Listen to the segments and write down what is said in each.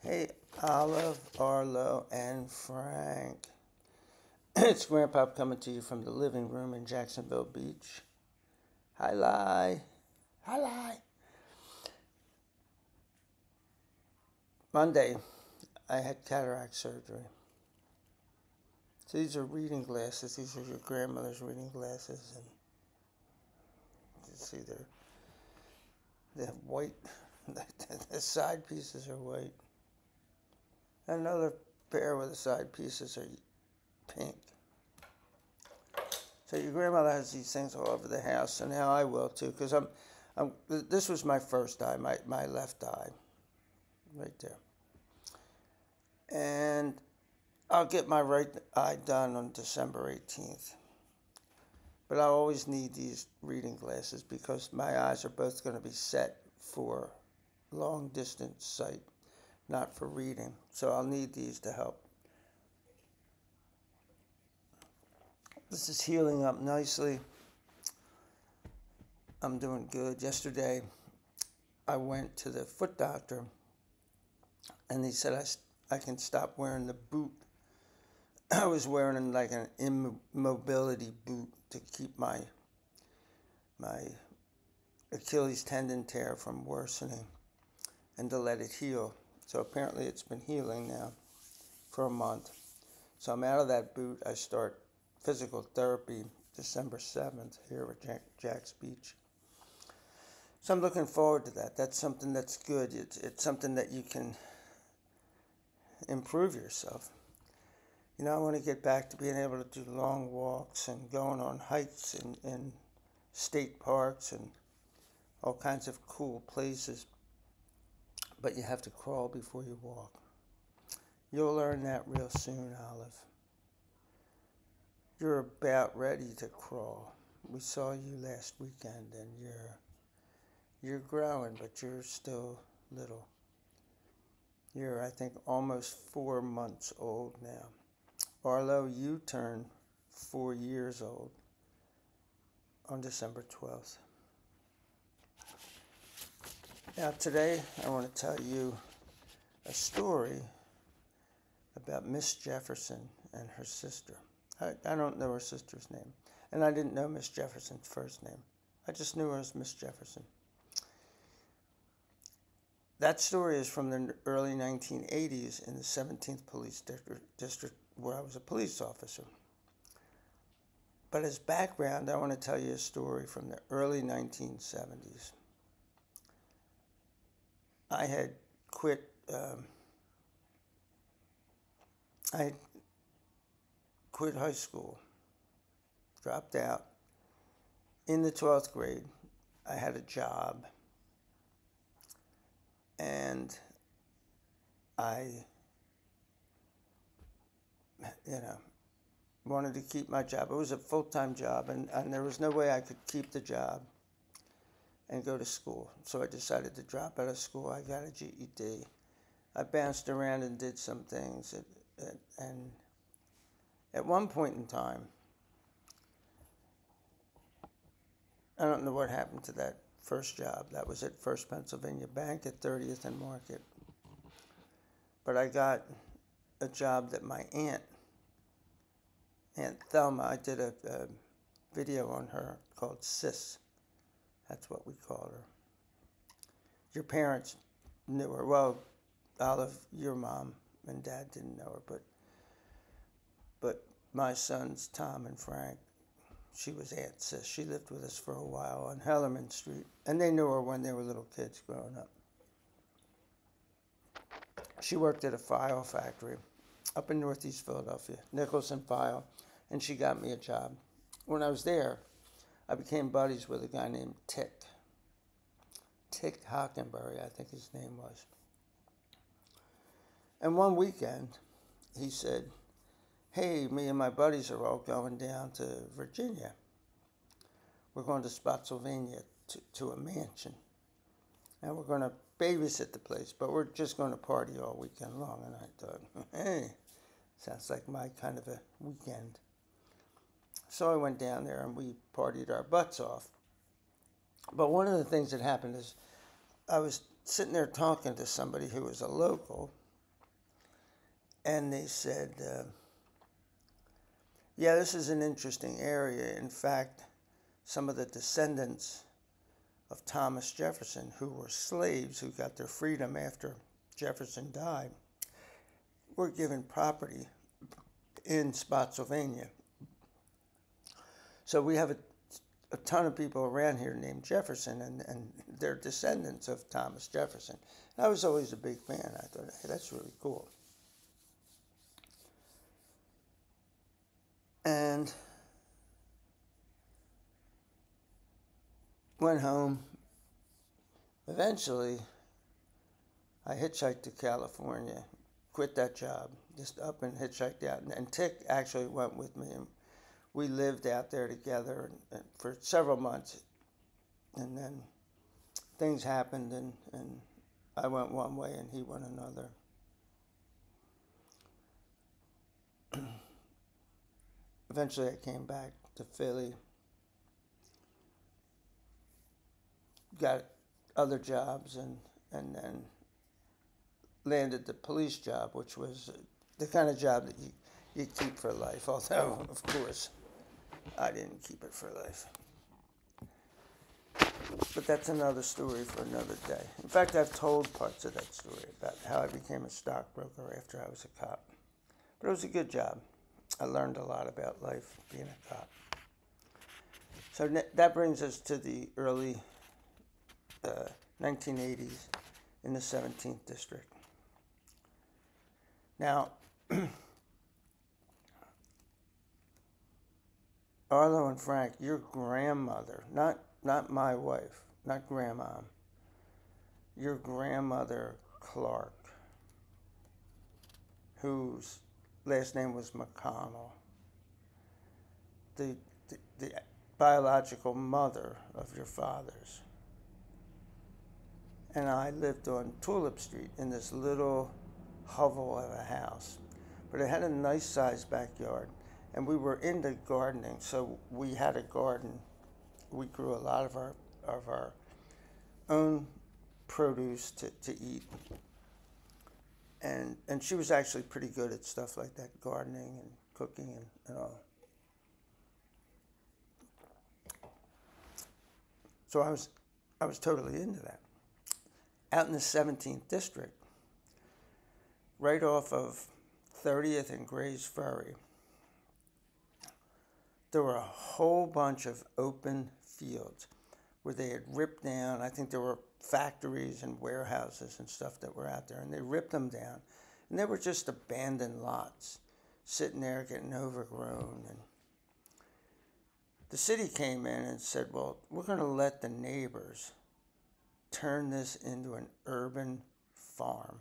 Hey, Olive, Arlo, and Frank. It's Grandpa coming to you from the living room in Jacksonville Beach. Hi, Lie. Hi, Lie. Monday, I had cataract surgery. So these are reading glasses. These are your grandmother's reading glasses. And you see they have white. The side pieces are white. Another pair with the side pieces are pink. So your grandmother has these things all over the house, and now I will too, because this was my first eye, my left eye, right there. And I'll get my right eye done on December 18th. But I always need these reading glasses because my eyes are both going to be set for long distance sight, not for reading. So I'll need these to help. This is healing up nicely. I'm doing good. Yesterday, I went to the foot doctor, and he said I can stop wearing the boot. I was wearing like an immobility boot to keep my Achilles tendon tear from worsening and to let it heal. So apparently it's been healing now for a month. So I'm out of that boot. I start physical therapy December 7th here at Jack's Beach. So I'm looking forward to that. That's something that's good. It's something that you can improve yourself. You know, I want to get back to being able to do long walks and going on hikes in state parks and all kinds of cool places. But you have to crawl before you walk. You'll learn that real soon, Olive. You're about ready to crawl. We saw you last weekend, and you're growing, but you're still little. You're, I think, almost 4 months old now. Arlo, you turn 4 years old on December 12th. Now today I want to tell you a story about Miss Jefferson and her sister. I don't know her sister's name, and I didn't know Miss Jefferson's first name. I just knew her as Miss Jefferson. That story is from the early 1980s in the 17th Police District where I was a police officer. But as background, I want to tell you a story from the early 1970s. I had quit high school, dropped out. In the 12th grade, I had a job, and I, wanted to keep my job. It was a full-time job, and there was no way I could keep the job and go to school. So I decided to drop out of school. I got a GED. I bounced around and did some things, and at one point in time, I don't know what happened to that first job. That was at First Pennsylvania Bank at 30th and Market. But I got a job that my Aunt Thelma, I did a video on her called Sis. That's what we called her. Your parents knew her. Well, Olive, your mom and dad didn't know her, but my sons, Tom and Frank, she was Aunt Sis. She lived with us for a while on Hellerman Street, and they knew her when they were little kids growing up. She worked at a file factory up in Northeast Philadelphia, Nicholson File, and she got me a job. When I was there, I became buddies with a guy named Tick Hockenberry, I think his name was. And one weekend, he said, hey, me and my buddies are all going down to Virginia. We're going to Spotsylvania to a mansion. And we're going to babysit the place, but we're just going to party all weekend long. And I thought, hey, sounds like my kind of a weekend. So I went down there and we partied our butts off. But one of the things that happened is I was sitting there talking to somebody who was a local, And they said, yeah, this is an interesting area. In fact, some of the descendants of Thomas Jefferson, who were slaves who got their freedom after Jefferson died, were given property in Spotsylvania. So we have a ton of people around here named Jefferson, and they're descendants of Thomas Jefferson. And I was always a big fan. I thought, hey, that's really cool. And went home. Eventually, I hitchhiked to California, quit that job, just up and hitchhiked out. And Tick actually went with me, and we lived out there together and for several months. And then things happened, and I went one way and he went another. Eventually, I came back to Philly, got other jobs, and then landed the police job, which was the kind of job that you keep for life, although, of course, I didn't keep it for life. But that's another story for another day. In fact, I've told parts of that story about how I became a stockbroker after I was a cop. But it was a good job. I learned a lot about life being a cop. So that brings us to the early 1980s in the 17th District. Now, Arlo and Frank, your grandmother, not my wife, not grandma, your grandmother Clark, whose last name was McConnell, the biological mother of your father's, and I lived on Tulip Street in this little hovel of a house, but it had a nice sized backyard, and we were into gardening, so we had a garden. We grew a lot of our own produce to eat, and she was actually pretty good at stuff like that, gardening and cooking and all. So I was totally into that. Out in the 17th District, right off of 30th and Gray's Ferry, there were a whole bunch of open fields where they had ripped down. I think there were factories and warehouses and stuff that were out there, and they ripped them down. And they were just abandoned lots sitting there getting overgrown. And the city came in and said, well, we're going to let the neighbors turn this into an urban farm.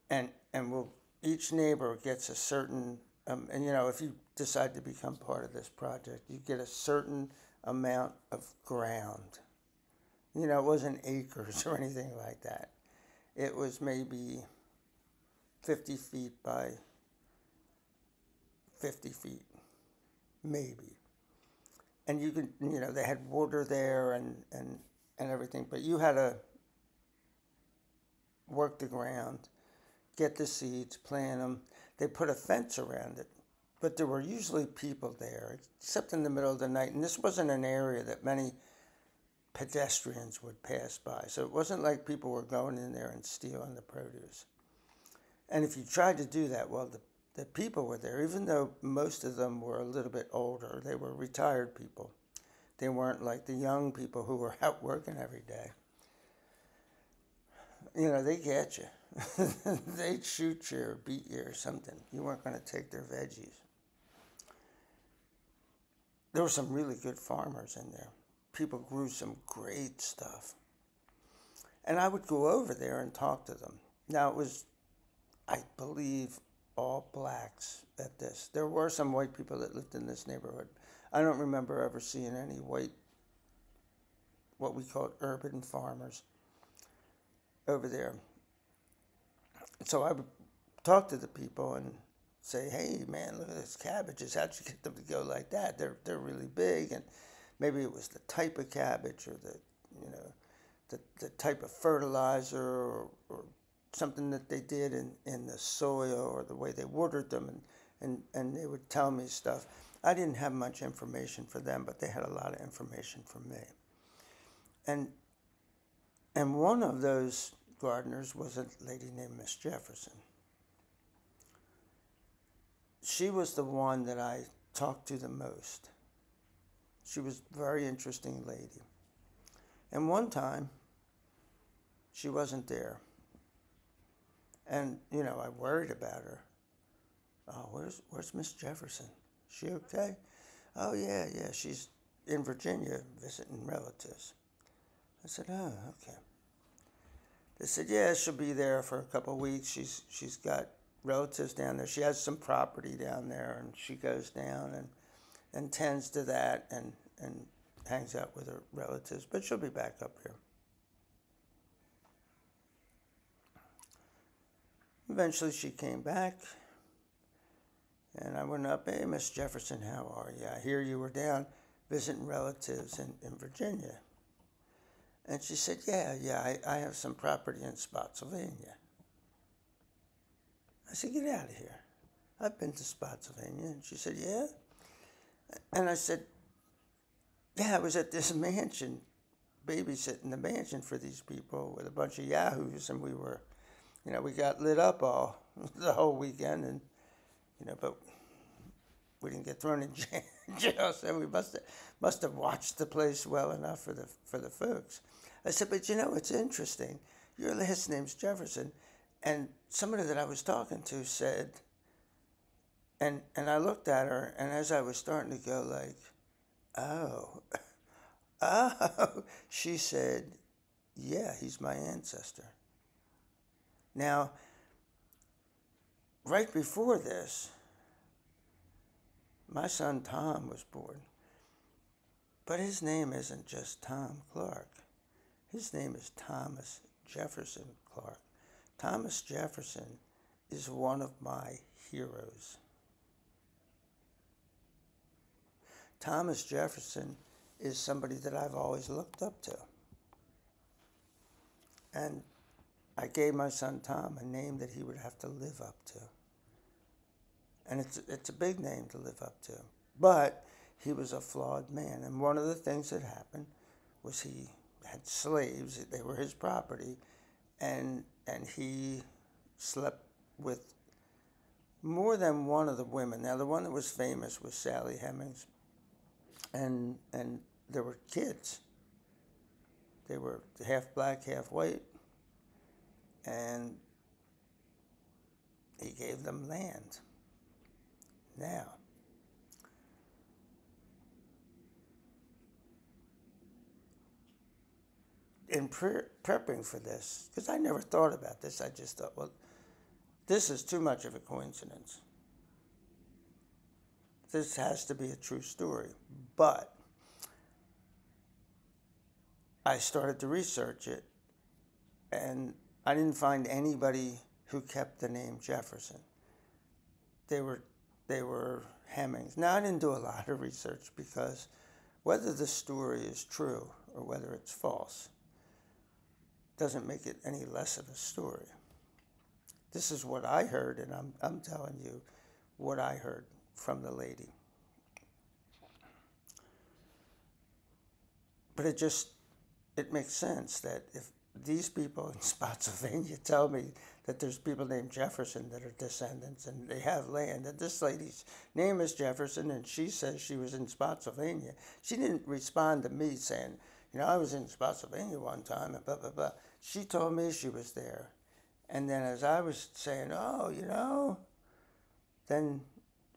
And we'll, each neighbor gets a certain, and you know, if you decide to become part of this project, you get a certain amount of ground. You know, it wasn't acres or anything like that. It was maybe 50 feet by 50 feet, maybe. And you could, you know, they had water there and everything, but you had to work the ground, get the seeds, plant them. They put a fence around it, but there were usually people there, except in the middle of the night. And this wasn't an area that many pedestrians would pass by. So it wasn't like people were going in there and stealing the produce. And if you tried to do that, well, the people were there, even though most of them were a little bit older. They were retired people. They weren't like the young people who were out working every day. You know, they get you. They'd shoot you or beat you or something. You weren't going to take their veggies. There were some really good farmers in there. People grew some great stuff. And I would go over there and talk to them. Now, it was, I believe, all blacks at this. There were some white people that lived in this neighborhood. I don't remember ever seeing any white, what we called urban farmers over there. So I would talk to the people and say, hey, man, look at these cabbages. How'd you get them to go like that? They're really big. And maybe it was the type of cabbage or the type of fertilizer or something that they did in the soil or the way they watered them, and they would tell me stuff. I didn't have much information for them, but they had a lot of information for me. And one of those gardeners was a lady named Miss Jefferson. She was the one that I talked to the most. She was a very interesting lady. And one time, she wasn't there. And, you know, I worried about her. Oh, where's Miss Jefferson? She okay? Oh, yeah, she's in Virginia visiting relatives. I said, oh, okay. They said, yeah, she'll be there for a couple of weeks. She's got relatives down there. She has some property down there, and she goes down and tends to that and hangs out with her relatives. But she'll be back up here. Eventually, she came back, and I went up, hey, Miss Jefferson, how are you? I hear you were down visiting relatives in Virginia. And she said, yeah, I have some property in Spotsylvania. I said, get out of here. I've been to Spotsylvania. And she said, yeah? And I said, yeah, I was at this mansion, babysitting the mansion for these people with a bunch of yahoos, and we were, you know, we got lit up all the whole weekend, and, you know, but we didn't get thrown in jail, so we must have watched the place well enough for the folks. I said, but you know, it's interesting. Your last name's Jefferson, and somebody that I was talking to said, and I looked at her, and as I was starting to go like, oh, she said, yeah, he's my ancestor. Now, right before this, my son Tom was born. But his name isn't just Tom Clark. His name is Thomas Jefferson Clark. Thomas Jefferson is one of my heroes. Thomas Jefferson is somebody that I've always looked up to. And I gave my son Tom a name that he would have to live up to. And it's a big name to live up to. But he was a flawed man. And one of the things that happened was he had slaves. They were his property. And he slept with more than one of the women. Now, the one that was famous was Sally Hemings. And there were kids. They were half black, half white. And he gave them land. Now, in prepping for this, because I never thought about this, I just thought, well, this is too much of a coincidence. This has to be a true story. But I started to research it, and I didn't find anybody who kept the name Jefferson. They were Hemings. Now, I didn't do a lot of research because whether the story is true or whether it's false doesn't make it any less of a story. This is what I heard, and I'm telling you what I heard from the lady. But it makes sense that if these people in Spotsylvania tell me that there's people named Jefferson that are descendants and they have land, and this lady's name is Jefferson and she says she was in Spotsylvania. She didn't respond to me saying, you know, I was in Spotsylvania one time and blah, blah, blah. She told me she was there. And then as I was saying, oh, you know, then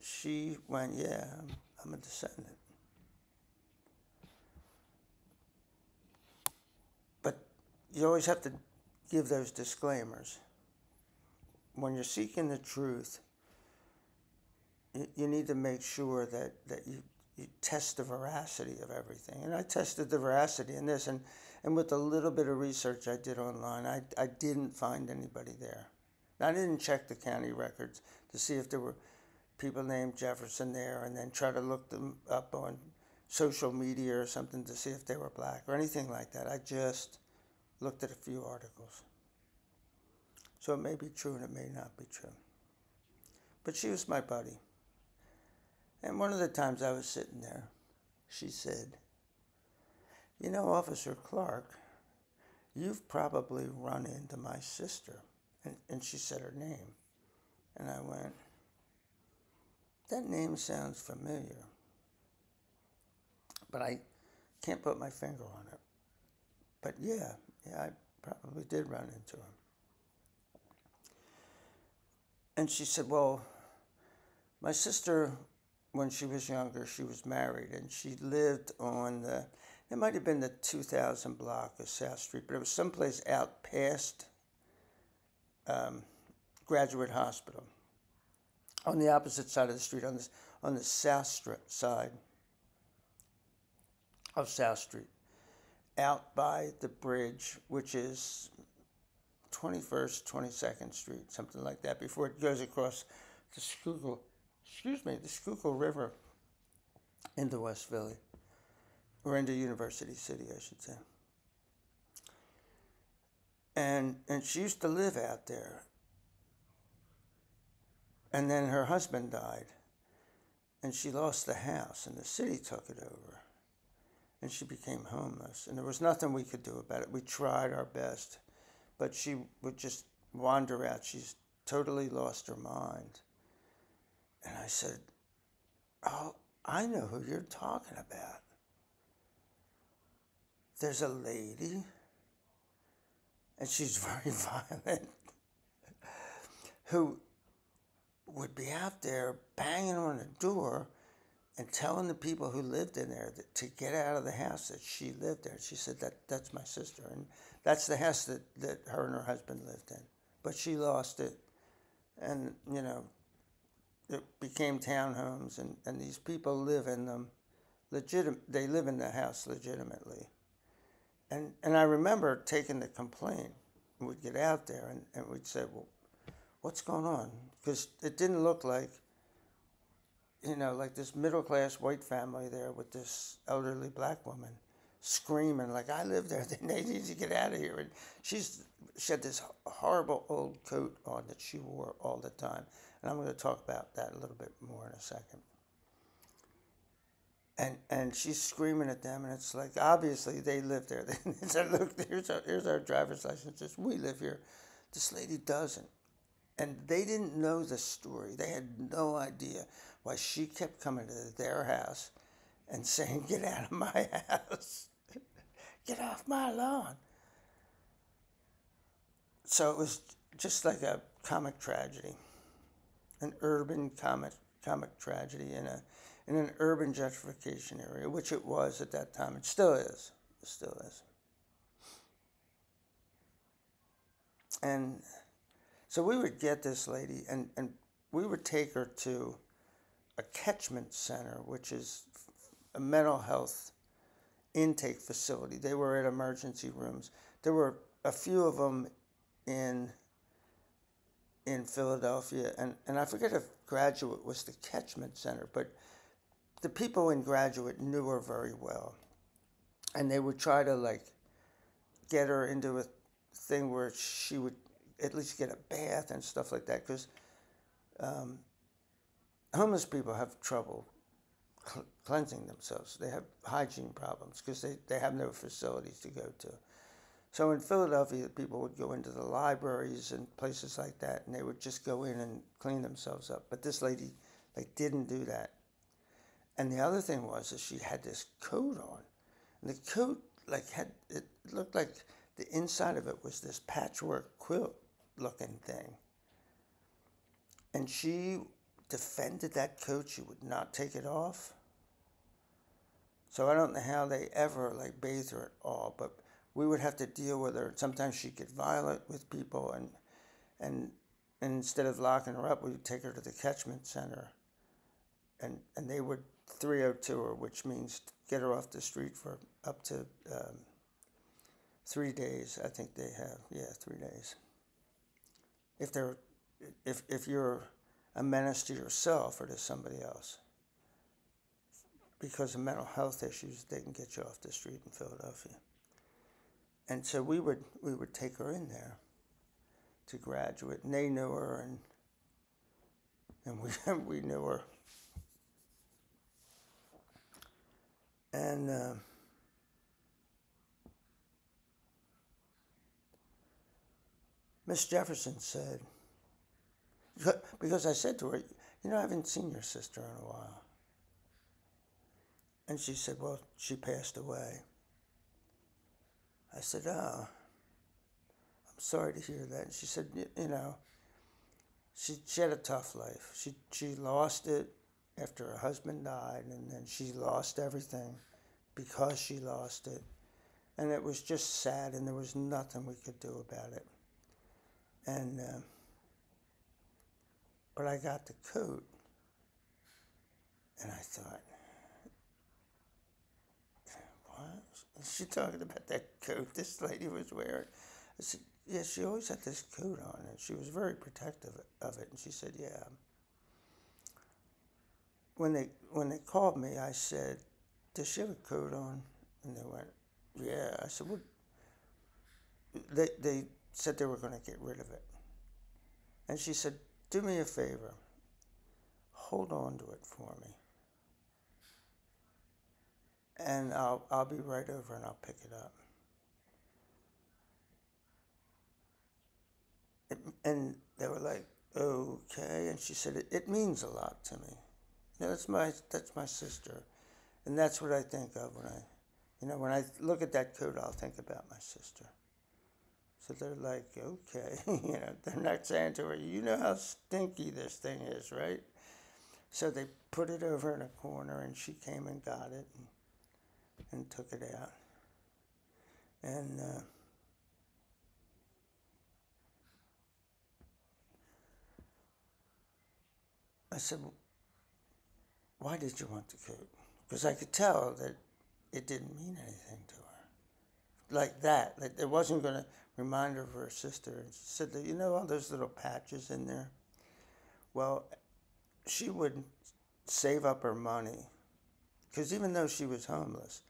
she went, yeah, I'm a descendant. But you always have to give those disclaimers. When you're seeking the truth, you need to make sure that you test the veracity of everything. And I tested the veracity in this, and with a little bit of research I did online, I didn't find anybody there. I didn't check the county records to see if there were people named Jefferson there, and then try to look them up on social media or something to see if they were black or anything like that. I just looked at a few articles. So it may be true and it may not be true. But she was my buddy. And one of the times I was sitting there, she said, "You know, Officer Clark, you've probably run into my sister." And she said her name. And I went, "That name sounds familiar, but I can't put my finger on it. But yeah, I probably did run into him." And she said, "Well, my sister, when she was younger, she was married, and she lived on it might have been the 2000 block of South Street, but it was someplace out past Graduate Hospital, on the opposite side of the street, on the side of South Street, out by the bridge, which is 21st, 22nd Street, something like that, before it goes across the Schuylkill River into West Philly, or into University City, I should say. And she used to live out there. And then her husband died, and she lost the house, and the city took it over, and she became homeless. And there was nothing we could do about it. We tried our best, but she would just wander out. She's totally lost her mind. And I said, "Oh, I know who you're talking about. There's a lady, and she's very violent, who would be out there banging on the door and telling the people who lived in there to get out of the house, that she lived there." She said, that's my sister, and that's the house that her and her husband lived in. But she lost it, and, you know, it became townhomes, and these people live in them they live in the house legitimately. And I remember taking the complaint. We'd get out there, and we'd say, "Well, what's going on?" Because it didn't look like, you know, like this middle-class white family there with this elderly black woman screaming, like, "I live there, they need to get out of here." And she had this horrible old coat on that she wore all the time. And I'm going to talk about that a little bit more in a second. And she's screaming at them, and it's like, obviously they live there. They said, "Look, here's our driver's licenses. We live here." This lady doesn't. And they didn't know the story. They had no idea why she kept coming to their house and saying, "Get out of my house. Get off my lawn." So it was just like a comic tragedy, an urban comic tragedy in an urban gentrification area, which it was at that time. It still is. It still is. And so we would get this lady, and we would take her to a catchment center, which is a mental health intake facility. They were at emergency rooms. There were a few of them in Philadelphia, and I forget if Graduate was the catchment center, but the people in Graduate knew her very well, and they would try to, like, get her into a thing where she would at least get a bath and stuff like that, because homeless people have trouble cleansing themselves. They have hygiene problems because they have no facilities to go to. So in Philadelphia, people would go into the libraries and places like that, and they would just go in and clean themselves up. But this lady, like, didn't do that. And the other thing was that she had this coat on, and the coat, like, it looked like the inside of it was this patchwork quilt looking thing. And she defended that coat. She would not take it off. So I don't know how they ever, like, bathed her at all, but we would have to deal with her. Sometimes she'd get violent with people, and instead of locking her up, we would take her to the catchment center, and they would 302 her, which means get her off the street for up to 3 days. I think they have, 3 days. If you're a menace to yourself or to somebody else, because of mental health issues, they can get you off the street in Philadelphia. And so we would take her in there to graduate, and they knew her, and we knew her. And Miss Jefferson said, because I said to her, I haven't seen your sister in a while. And she said, well, she passed away. I said, oh, I'm sorry to hear that. And she said, she had a tough life. She lost it after her husband died, and then she lost everything because she lost it. And it was just sad, and there was nothing we could do about it. And but I got the coat, and I thought, what? Is she talking about that coat this lady was wearing? I said, yeah, she always had this coat on, and she was very protective of it. And she said, yeah. When they called me, I said, does she have a coat on? And they went, yeah. I said, what? They said they were going to get rid of it. And she said, do me a favor. Hold on to it for me. And I'll be right over and I'll pick it up. And they were like, okay. And she said, it means a lot to me. That's my sister. And that's what I think of when I look at that coat, I'll think about my sister. So they're like, okay, they're not saying to her, you know how stinky this thing is, right? So they put it over in a corner, and she came and got it and took it out. And I said, why did you want the coat? Because I could tell that it didn't mean anything to her. Like that. Like it wasn't going to remind her of her sister. And she said, all those little patches in there? Well, she would save up her money. Because even though she was homeless,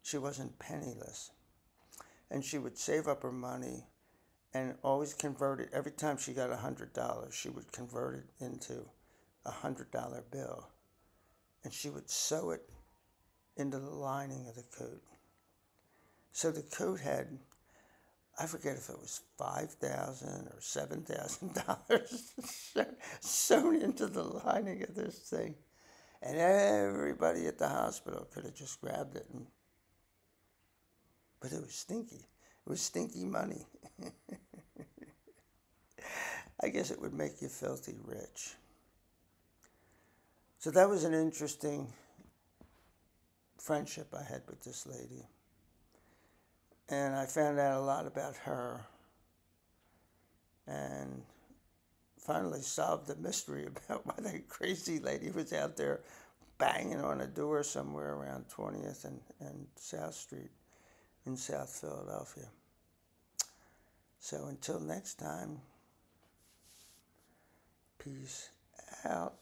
she wasn't penniless. And she would save up her money and always convert it. Every time she got $100, she would convert it into a $100 bill. And she would sew it into the lining of the coat. So the coat had, I forget if it was $5,000 or $7,000 sewn into the lining of this thing. And everybody at the hospital could have just grabbed it. But it was stinky. It was stinky money. I guess it would make you filthy rich. So that was an interesting friendship I had with this lady. And I found out a lot about her. And finally solved the mystery about why that crazy lady was out there banging on a door somewhere around 20th and South Street in South Philadelphia. So until next time, peace out.